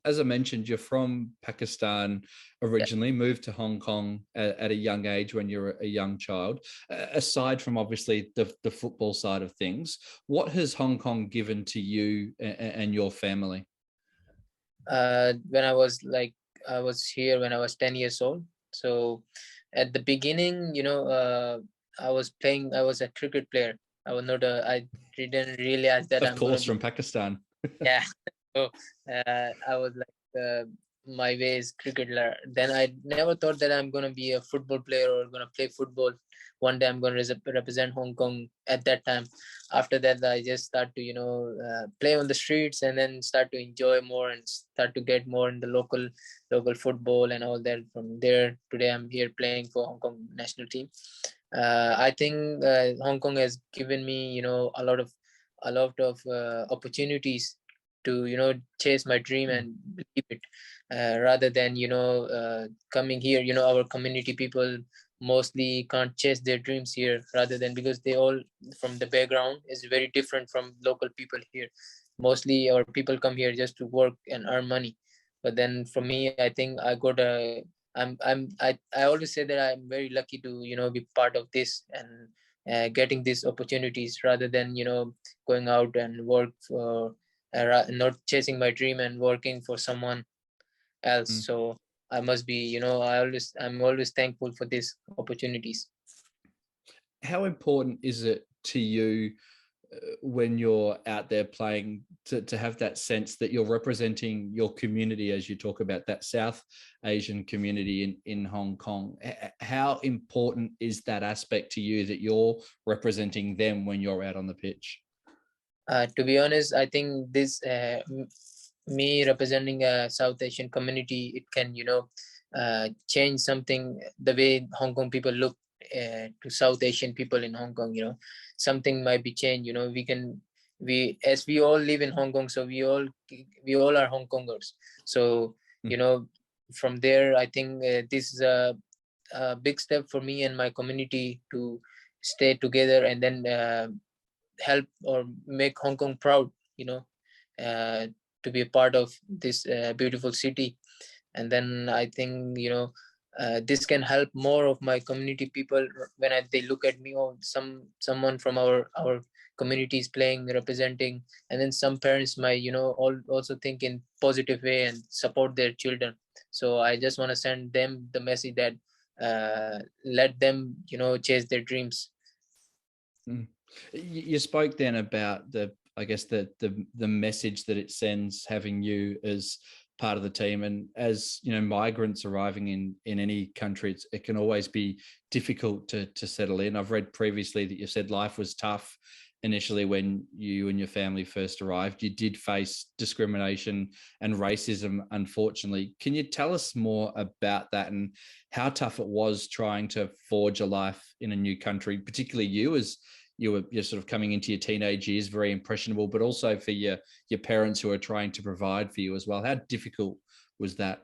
As I mentioned, you're from Pakistan Yeah. originally, moved to Hong Kong at a young age when you were a young child. Aside from obviously the football side of things, what has Hong Kong given to you and your family? When I was here when I was 10 years old. So at the beginning, I was a cricket player. I didn't realize that Of I'm going to course, be, from Pakistan. yeah. So I was like, my way is cricketer. Then I never thought that I'm going to be a football player or going to play football. One day I'm going to represent Hong Kong at that time. After that, I just start to, play on the streets and then start to enjoy more and start to get more in the local football and all that. From there, today I'm here playing for Hong Kong national team. I think Hong Kong has given me, a lot of opportunities to chase my dream Mm. and believe it, rather than coming here. Our community people mostly can't chase their dreams here, rather than because they all from the background is very different from local people here. Mostly our people come here just to work and earn money, but then for me, I think I got a I always say that I'm very lucky to be part of this and getting these opportunities, rather than going out and work for not chasing my dream and working for someone else. Mm. So I must be, I'm always thankful for these opportunities. How important is it to you when you're out there playing to have that sense that you're representing your community, as you talk about that South Asian community in Hong Kong? How important is that aspect to you that you're representing them when you're out on the pitch? To be honest, I think this me representing a South Asian community, it can change something, the way Hong Kong people look to South Asian people in Hong Kong. Something might be changed. We all live in Hong Kong, so we all are Hong Kongers. So Mm. you know from there, I think this is a big step for me and my community to stay together and then help or make Hong Kong proud, uh, to be a part of this beautiful city. And then I think, this can help more of my community people when they look at me, or someone from our communities playing, representing, and then some parents might, also think in positive way and support their children. So I just want to send them the message that let them, chase their dreams. Mm. You spoke then about I guess the message that it sends having you as part of the team, and as you know, migrants arriving in any country, it can always be difficult to settle in. I've read previously that you said life was tough initially when you and your family first arrived. You did face discrimination and racism, unfortunately. Can you tell us more about that and how tough it was trying to forge a life in a new country, particularly you, as you're sort of coming into your teenage years, very impressionable, but also for your parents who are trying to provide for you as well? How difficult was that?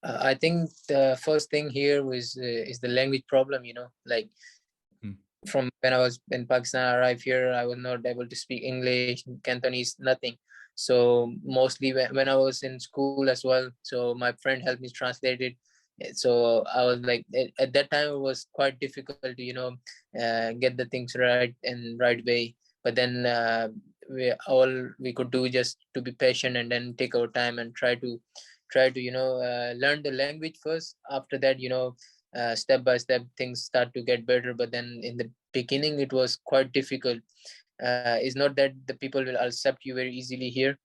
I think the first thing here was is the language problem. Like Mm. from when I was in Pakistan, I arrived here, I was not able to speak English, Cantonese, nothing. So mostly when I was in school as well, so my friend helped me translate it. So I was like, at that time it was quite difficult to get the things right and right way. But then we could do just to be patient and then take our time and try to learn the language first. After that, step by step things start to get better. But then in the beginning it was quite difficult. It's not that the people will accept you very easily here,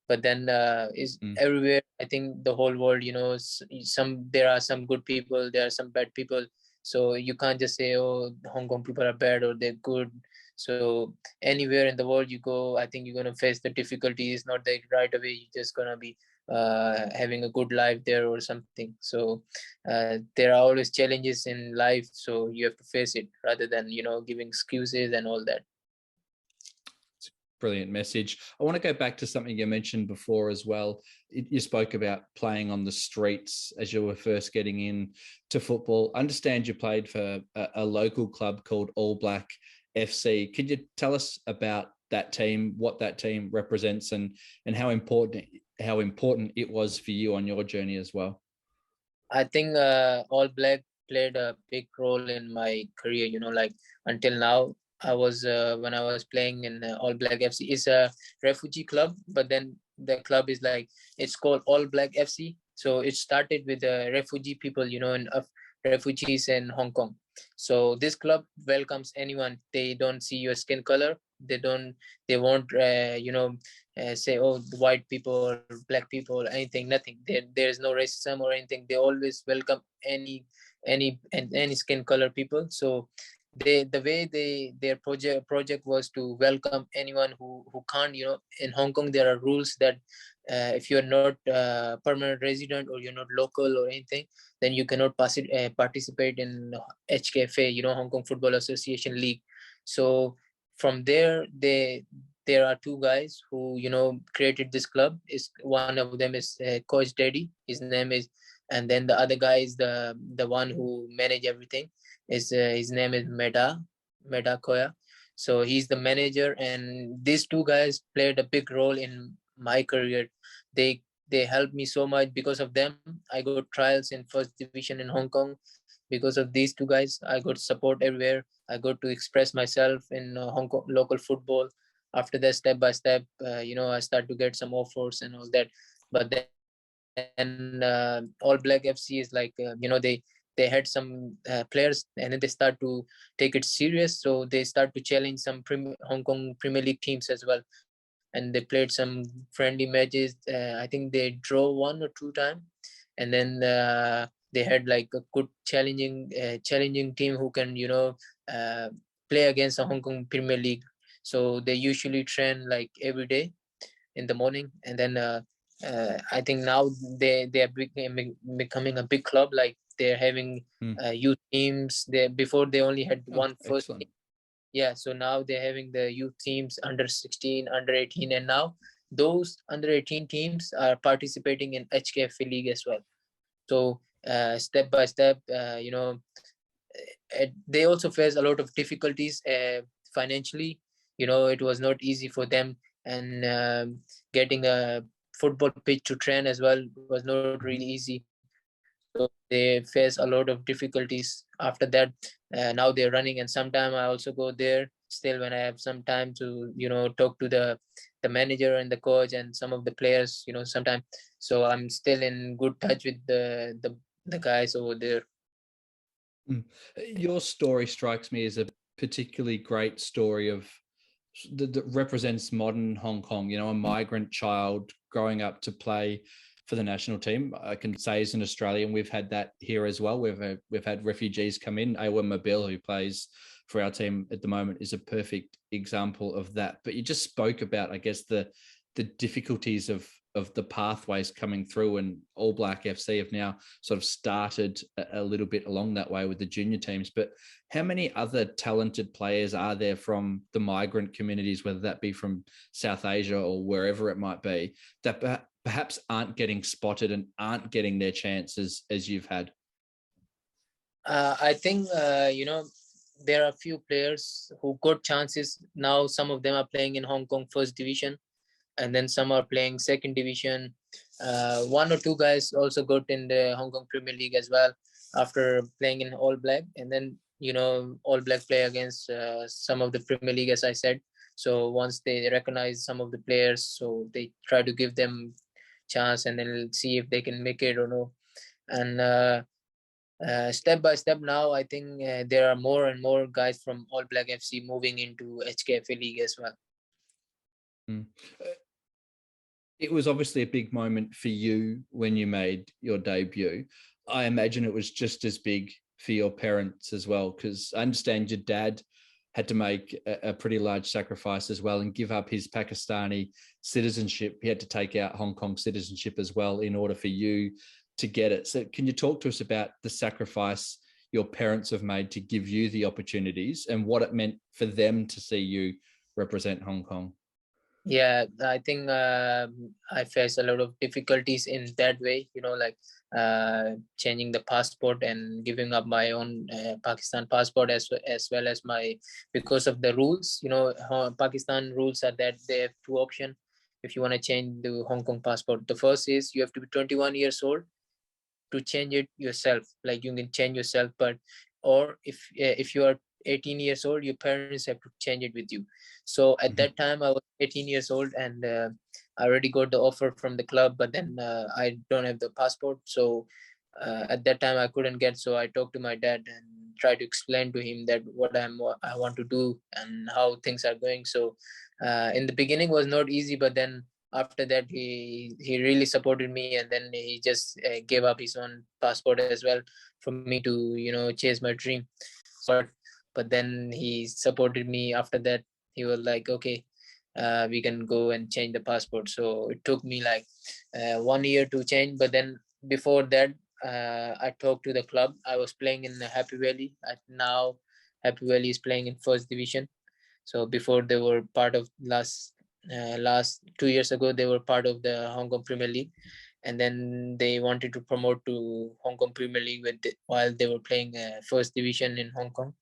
but then is Mm. everywhere. I think the whole world, there are some good people, there are some bad people. So you can't just say, oh, Hong Kong people are bad or they're good. So anywhere in the world you go, I think you're going to face the difficulties. Not that right away you're just going to be having a good life there or something. So there are always challenges in life, so you have to face it rather than giving excuses and all that. Brilliant message. I want to go back to something you mentioned before as well. You spoke about playing on the streets as you were first getting in to football. I understand you played for a local club called All Black FC. Could you tell us about that team, what that team represents, and how important how important it was for you on your journey as well. I think All Black played a big role in my career. Like until now, I was when I was playing in All Black FC. It's a refugee club, but then the club is like, it's called All Black FC. So it started with refugee people, and refugees in Hong Kong. So this club welcomes anyone. They don't see your skin color. They won't say, oh, the white people or black people or anything. Nothing. There's no racism or anything. They always welcome any skin color people. So their project was to welcome anyone who can't. In Hong Kong there are rules that if you're not permanent resident or you're not local or anything, then you cannot participate in HKFA, Hong Kong Football Association League. So from there are two guys who created this club. Is one of them is Coach Daddy, his name is, and then the other guy is the one who manage everything. Is his name is Meda Koya. So he's the manager, and these two guys played a big role in my career. They helped me so much. Because of them, I got trials in first division in Hong Kong. Because of these two guys, I got support everywhere. I got to express myself in Hong Kong local football. After that, step by step, I start to get some offers and all that. But then All Black FC is like, they had some players, and then they start to take it serious. So they start to challenge some Hong Kong Premier League teams as well. And they played some friendly matches. I think they draw 1 or 2 times, and then they had like a good challenging team who can play against the Hong Kong Premier League. So they usually train like every day in the morning, and then I think now they are becoming a big club. Like they're having youth teams. Before they only had one first team. Yeah, so now they're having the youth teams under 16, under 18, and now those under 18 teams are participating in HKFA League as well. So step by step, they also face a lot of difficulties financially. It was not easy for them, and getting a football pitch to train as well was not really easy. So they face a lot of difficulties. After that, now they're running, and sometime I also go there still when I have some time to talk to the manager and the coach and some of the players. Sometime. So I'm still in good touch with the guys over there. Your story strikes me as a particularly great story of that represents modern Hong Kong. A migrant child growing up to play for the national team. I can say as an Australian, we've had that here as well. We've had refugees come in. Awa Mabil, who plays for our team at the moment, is a perfect example of that. But you just spoke about, I guess, the difficulties of the pathways coming through, and All Black FC have now sort of started a little bit along that way with the junior teams. But how many other talented players are there from the migrant communities, whether that be from South Asia or wherever it might be, that perhaps aren't getting spotted and aren't getting their chances as you've had? I think, there are a few players who got chances. Now some of them are playing in Hong Kong first division, and then some are playing second division. One or two guys also got in the Hong Kong Premier League as well after playing in All Black. And then, All Black play against some of the Premier League, as I said. So once they recognize some of the players, so they try to give them chance, and then see if they can make it or no. And step by step now, I think there are more and more guys from All Black FC moving into HKFA League as well. It was obviously a big moment for you when you made your debut. I imagine it was just as big for your parents as well, because I understand your dad had to make a pretty large sacrifice as well and give up his Pakistani citizenship. He had to take out Hong Kong citizenship as well in order for you to get it. So can you talk to us about the sacrifice your parents have made to give you the opportunities and what it meant for them to see you represent Hong Kong? Yeah, I think I faced a lot of difficulties in that way, like changing the passport and giving up my own Pakistan passport as well as because of the rules. Pakistan rules are that they have two options. if you want to change the Hong Kong passport. The first is you have to be 21 years old to change it yourself. Like you can change yourself, but or if you are 18 years old, your parents have to change it with you. So at that time I was 18 years old, and I already got the offer from the club, but then I don't have the passport. So at that time I couldn't get. So I talked to my dad and tried to explain to him that what I want to do and how things are going. So in the beginning was not easy, but then after that he really supported me, and then he just gave up his own passport as well for me to chase my dream. but but then he supported me. After that he was like, okay, we can go and change the passport. So it took me like 1 year to change, but then before that I talked to the club. I was playing in Happy Valley. Now Happy Valley is playing in first division. So before they were part of last 2 years ago, they were part of the Hong Kong Premier League, and then they wanted to promote to Hong Kong Premier League while they were playing first division in Hong Kong.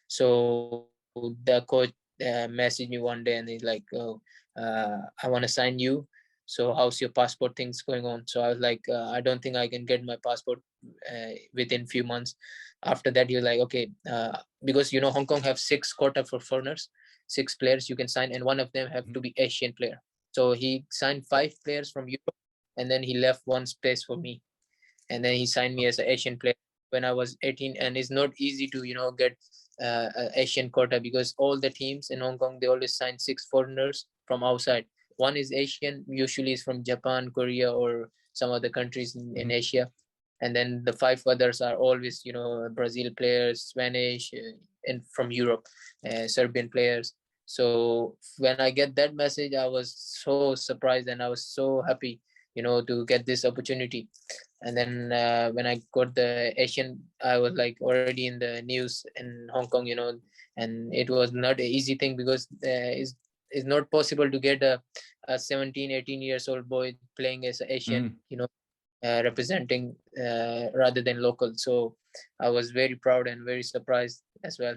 So the coach messaged me one day and he's like, oh, I want to sign you. So how's your passport things going on? So I was like, I don't think I can get my passport within few months. After that, he was like, okay, because Hong Kong have 6 quota for foreigners, 6 players you can sign, and one of them have to be Asian player. So he signed 5 players from Europe, and then he left one space for me, and then he signed me as an Asian player when I was 18. And it's not easy to get Asian quota, because all the teams in Hong Kong, they always sign 6 foreigners from outside. One is Asian, usually is from Japan, Korea, or some other countries in Asia, and then the 5 others are always Brazil players, Spanish, and from Europe, Serbian players. So when I get that message, I was so surprised and I was so happy to get this opportunity. And then when I got the Asian, I was like already in the news in Hong Kong, and it was not an easy thing, because it's not possible to get a 17, 18 years old boy playing as an Asian, representing rather than local. So I was very proud and very surprised as well.